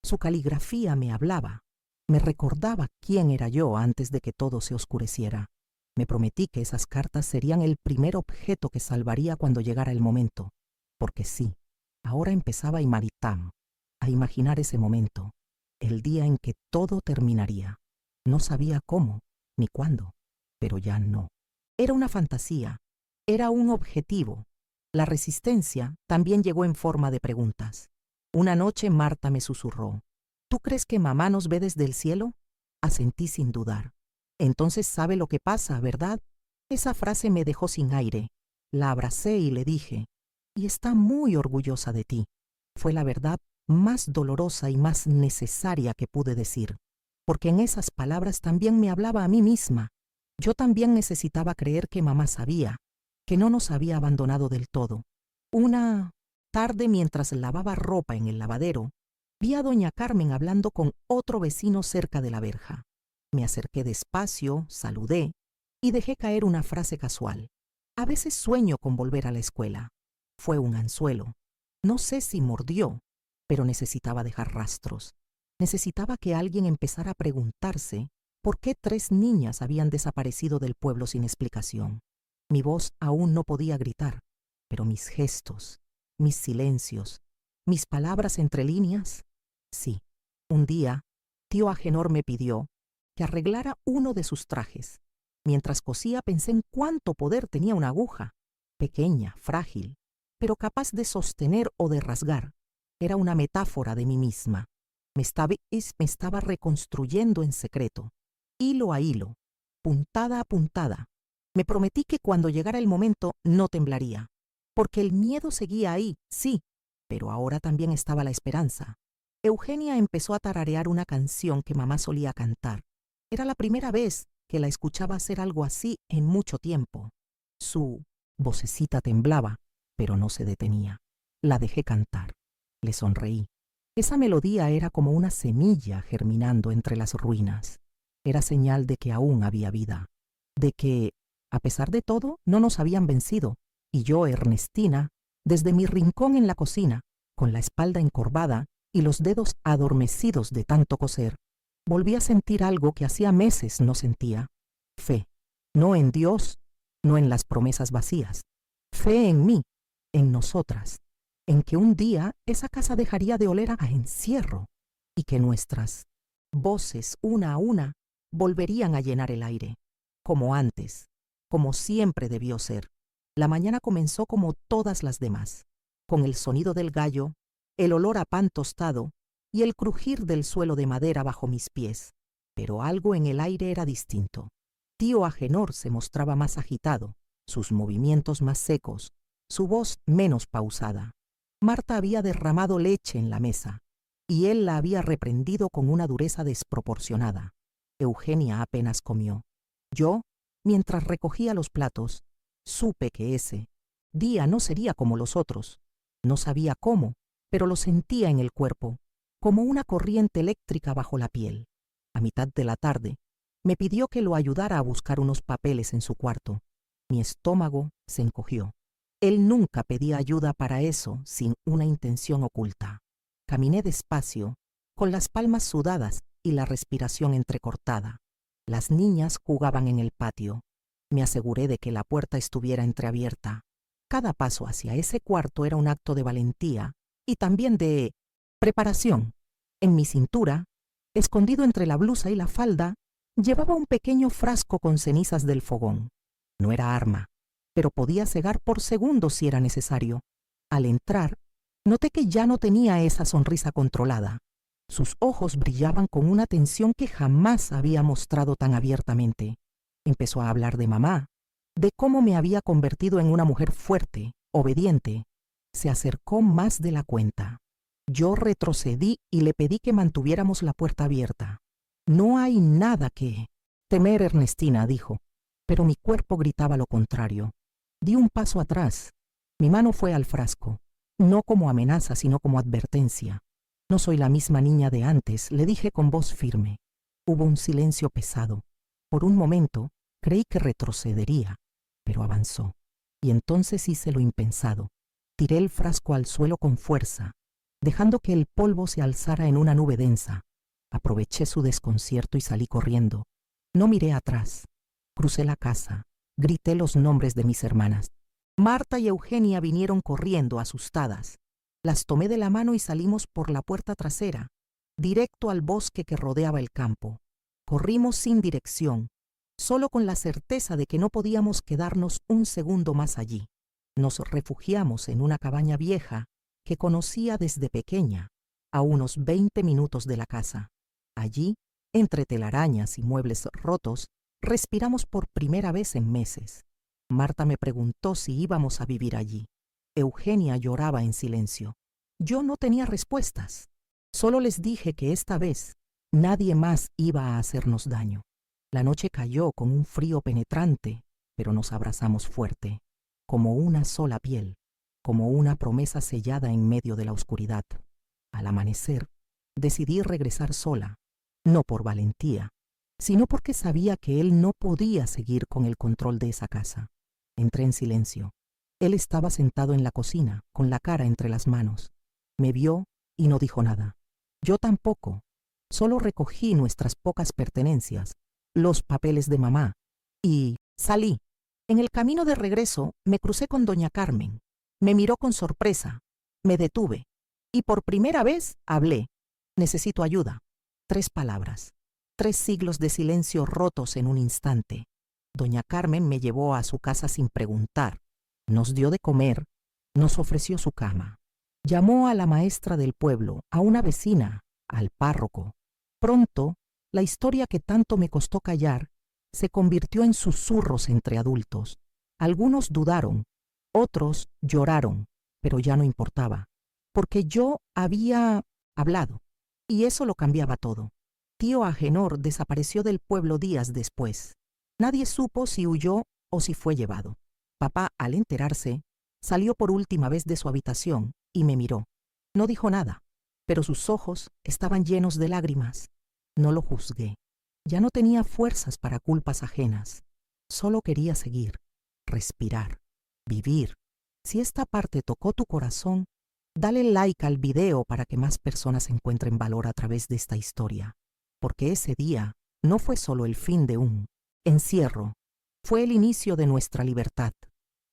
Su caligrafía me hablaba, me recordaba quién era yo antes de que todo se oscureciera. Me prometí que esas cartas serían el primer objeto que salvaría cuando llegara el momento, porque sí, ahora empezaba a imaginar ese momento, el día en que todo terminaría. No sabía cómo ni cuándo, pero ya no. Era una fantasía, era un objetivo. La resistencia también llegó en forma de preguntas. Una noche Marta me susurró: ¿Tú crees que mamá nos ve desde el cielo? Asentí sin dudar. Entonces sabe lo que pasa, ¿verdad? Esa frase me dejó sin aire. La abracé y le dije: y está muy orgullosa de ti. Fue la verdad más dolorosa y más necesaria que pude decir, porque en esas palabras también me hablaba a mí misma. Yo también necesitaba creer que mamá sabía, que no nos había abandonado del todo. Una tarde, mientras lavaba ropa en el lavadero, vi a doña Carmen hablando con otro vecino cerca de la verja. Me acerqué despacio, saludé y dejé caer una frase casual: a veces sueño con volver a la escuela. Fue un anzuelo. No sé si mordió, pero necesitaba dejar rastros. Necesitaba que alguien empezara a preguntarse por qué 3 niñas habían desaparecido del pueblo sin explicación. Mi voz aún no podía gritar, pero mis gestos, mis silencios, mis palabras entre líneas. Sí, un día, tío Agenor me pidió que arreglara uno de sus trajes. Mientras cosía pensé en cuánto poder tenía una aguja, pequeña, frágil, pero capaz de sostener o de rasgar. Era una metáfora de mí misma. Me estaba reconstruyendo en secreto, hilo a hilo, puntada a puntada. Me prometí que cuando llegara el momento no temblaría, porque el miedo seguía ahí, sí, pero ahora también estaba la esperanza. Eugenia empezó a tararear una canción que mamá solía cantar. Era la primera vez que la escuchaba hacer algo así en mucho tiempo. Su vocecita temblaba, pero no se detenía. La dejé cantar. Le sonreí. Esa melodía era como una semilla germinando entre las ruinas. Era señal de que aún había vida, de que, a pesar de todo, no nos habían vencido, y yo, Ernestina, desde mi rincón en la cocina, con la espalda encorvada y los dedos adormecidos de tanto coser, volví a sentir algo que hacía meses no sentía. Fe, no en Dios, no en las promesas vacías. Fe en mí, en nosotras, en que un día esa casa dejaría de oler a encierro y que nuestras voces, una a una, volverían a llenar el aire, como antes, como siempre debió ser. La mañana comenzó como todas las demás, con el sonido del gallo, el olor a pan tostado y el crujir del suelo de madera bajo mis pies, pero algo en el aire era distinto. Tío Agenor se mostraba más agitado, sus movimientos más secos, su voz menos pausada. Marta había derramado leche en la mesa, y él la había reprendido con una dureza desproporcionada. Eugenia apenas comió. Yo, mientras recogía los platos, supe que ese día no sería como los otros. No sabía cómo, pero lo sentía en el cuerpo, como una corriente eléctrica bajo la piel. A mitad de la tarde, me pidió que lo ayudara a buscar unos papeles en su cuarto. Mi estómago se encogió. Él nunca pedía ayuda para eso sin una intención oculta. Caminé despacio, con las palmas sudadas y la respiración entrecortada. Las niñas jugaban en el patio. Me aseguré de que la puerta estuviera entreabierta. Cada paso hacia ese cuarto era un acto de valentía y también de preparación. En mi cintura, escondido entre la blusa y la falda, llevaba un pequeño frasco con cenizas del fogón. No era arma, pero podía cegar por segundos si era necesario. Al entrar, noté que ya no tenía esa sonrisa controlada. Sus ojos brillaban con una tensión que jamás había mostrado tan abiertamente. Empezó a hablar de mamá, de cómo me había convertido en una mujer fuerte, obediente. Se acercó más de la cuenta. Yo retrocedí y le pedí que mantuviéramos la puerta abierta. No hay nada que temer, Ernestina, dijo, pero mi cuerpo gritaba lo contrario. Di un paso atrás. Mi mano fue al frasco, no como amenaza, sino como advertencia. No soy la misma niña de antes, le dije con voz firme. Hubo un silencio pesado. Por un momento creí que retrocedería, pero avanzó. Y entonces hice lo impensado. Tiré el frasco al suelo con fuerza, dejando que el polvo se alzara en una nube densa. Aproveché su desconcierto y salí corriendo. No miré atrás. Crucé la casa. Grité los nombres de mis hermanas. Marta y Eugenia vinieron corriendo, asustadas. Las tomé de la mano y salimos por la puerta trasera, directo al bosque que rodeaba el campo. Corrimos sin dirección, solo con la certeza de que no podíamos quedarnos un segundo más allí. Nos refugiamos en una cabaña vieja que conocía desde pequeña, a unos 20 minutos de la casa. Allí, entre telarañas y muebles rotos, respiramos por primera vez en meses. Marta me preguntó si íbamos a vivir allí. Eugenia lloraba en silencio. Yo no tenía respuestas. Solo les dije que esta vez nadie más iba a hacernos daño. La noche cayó con un frío penetrante, pero nos abrazamos fuerte, como una sola piel, como una promesa sellada en medio de la oscuridad. Al amanecer, decidí regresar sola, no por valentía, sino porque sabía que él no podía seguir con el control de esa casa. Entré en silencio. Él estaba sentado en la cocina, con la cara entre las manos. Me vio y no dijo nada. Yo tampoco. Solo recogí nuestras pocas pertenencias, los papeles de mamá, y salí. En el camino de regreso me crucé con doña Carmen. Me miró con sorpresa. Me detuve. Y por primera vez hablé. Necesito ayuda. 3 palabras. 3 siglos de silencio rotos en un instante. Doña Carmen me llevó a su casa sin preguntar. Nos dio de comer. Nos ofreció su cama. Llamó a la maestra del pueblo, a una vecina, al párroco. Pronto, la historia que tanto me costó callar se convirtió en susurros entre adultos. Algunos dudaron, otros lloraron, pero ya no importaba, porque yo había hablado, y eso lo cambiaba todo. Tío Agenor desapareció del pueblo días después. Nadie supo si huyó o si fue llevado. Papá, al enterarse, salió por última vez de su habitación y me miró. No dijo nada, pero sus ojos estaban llenos de lágrimas. No lo juzgué. Ya no tenía fuerzas para culpas ajenas. Solo quería seguir, respirar, vivir. Si esta parte tocó tu corazón, dale like al video para que más personas encuentren valor a través de esta historia. Porque ese día no fue solo el fin de un encierro, fue el inicio de nuestra libertad.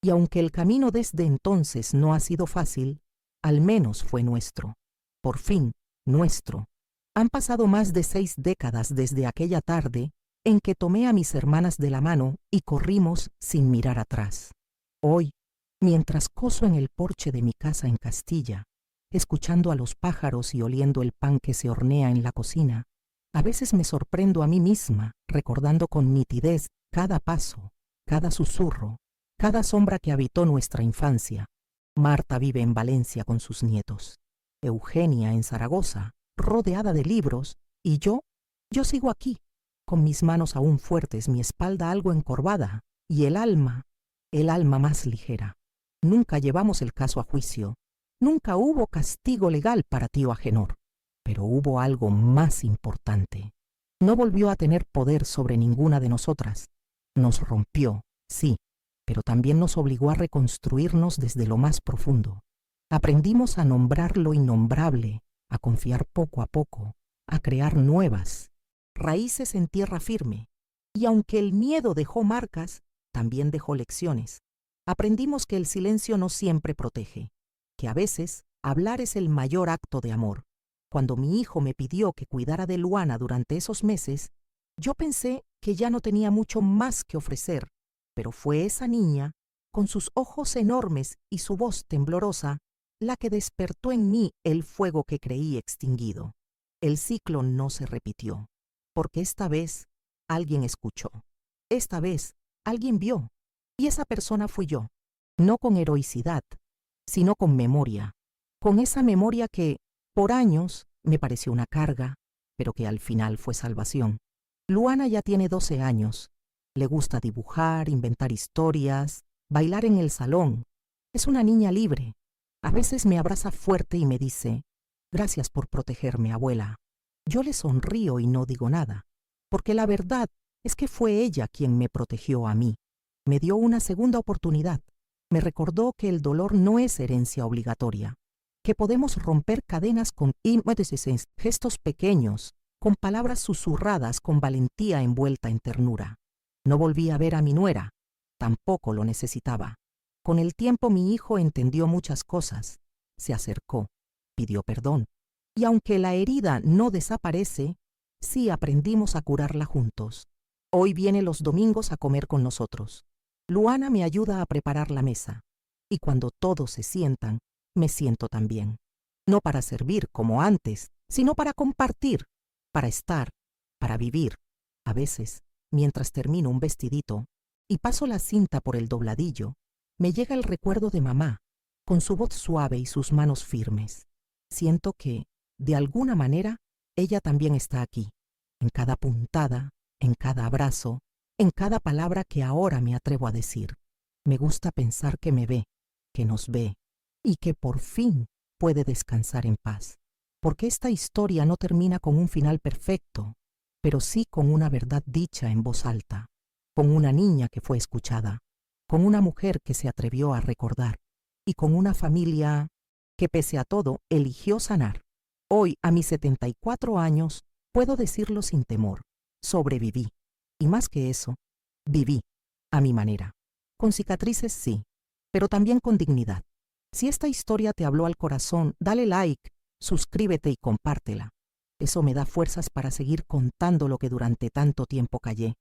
Y aunque el camino desde entonces no ha sido fácil, al menos fue nuestro. Por fin, nuestro. Han pasado más de 6 décadas desde aquella tarde en que tomé a mis hermanas de la mano y corrimos sin mirar atrás. Hoy, mientras coso en el porche de mi casa en Castilla, escuchando a los pájaros y oliendo el pan que se hornea en la cocina, a veces me sorprendo a mí misma, recordando con nitidez cada paso, cada susurro, cada sombra que habitó nuestra infancia. Marta vive en Valencia con sus nietos, Eugenia en Zaragoza, rodeada de libros, y yo sigo aquí, con mis manos aún fuertes, mi espalda algo encorvada, y el alma más ligera. Nunca llevamos el caso a juicio, nunca hubo castigo legal para tío Agenor, pero hubo algo más importante. No volvió a tener poder sobre ninguna de nosotras. Nos rompió, sí, pero también nos obligó a reconstruirnos desde lo más profundo. Aprendimos a nombrar lo innombrable, a confiar poco a poco, a crear nuevas raíces en tierra firme. Y aunque el miedo dejó marcas, también dejó lecciones. Aprendimos que el silencio no siempre protege, que a veces hablar es el mayor acto de amor. Cuando mi hijo me pidió que cuidara de Luana durante esos meses, yo pensé que ya no tenía mucho más que ofrecer, pero fue esa niña, con sus ojos enormes y su voz temblorosa, la que despertó en mí el fuego que creí extinguido. El ciclo no se repitió, porque esta vez alguien escuchó. Esta vez alguien vio, y esa persona fui yo, no con heroicidad, sino con memoria, con esa memoria que, por años, me pareció una carga, pero que al final fue salvación. Luana ya tiene 12 años. Le gusta dibujar, inventar historias, bailar en el salón. Es una niña libre. A veces me abraza fuerte y me dice, «Gracias por protegerme, abuela». Yo le sonrío y no digo nada, porque la verdad es que fue ella quien me protegió a mí. Me dio una segunda oportunidad. Me recordó que el dolor no es herencia obligatoria, que podemos romper cadenas con gestos pequeños, con palabras susurradas, con valentía envuelta en ternura. No volví a ver a mi nuera, tampoco lo necesitaba. Con el tiempo mi hijo entendió muchas cosas, se acercó, pidió perdón, y aunque la herida no desaparece, sí aprendimos a curarla juntos. Hoy viene los domingos a comer con nosotros. Luana me ayuda a preparar la mesa. Y cuando todos se sientan, me siento también. No para servir como antes, sino para compartir, para estar, para vivir. A veces, mientras termino un vestidito y paso la cinta por el dobladillo, me llega el recuerdo de mamá, con su voz suave y sus manos firmes. Siento que, de alguna manera, ella también está aquí, en cada puntada, en cada abrazo, en cada palabra que ahora me atrevo a decir. Me gusta pensar que me ve, que nos ve, y que por fin puede descansar en paz. Porque esta historia no termina con un final perfecto, pero sí con una verdad dicha en voz alta, con una niña que fue escuchada, con una mujer que se atrevió a recordar, y con una familia que pese a todo eligió sanar. Hoy, a mis 74 años, puedo decirlo sin temor. Sobreviví. Y más que eso, viví, a mi manera. Con cicatrices sí, pero también con dignidad. Si esta historia te habló al corazón, dale like, suscríbete y compártela. Eso me da fuerzas para seguir contando lo que durante tanto tiempo callé.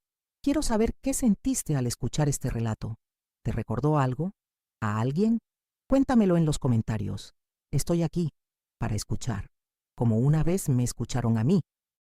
Quiero saber qué sentiste al escuchar este relato. ¿Te recordó algo? ¿A alguien? Cuéntamelo en los comentarios. Estoy aquí para escuchar, como una vez me escucharon a mí.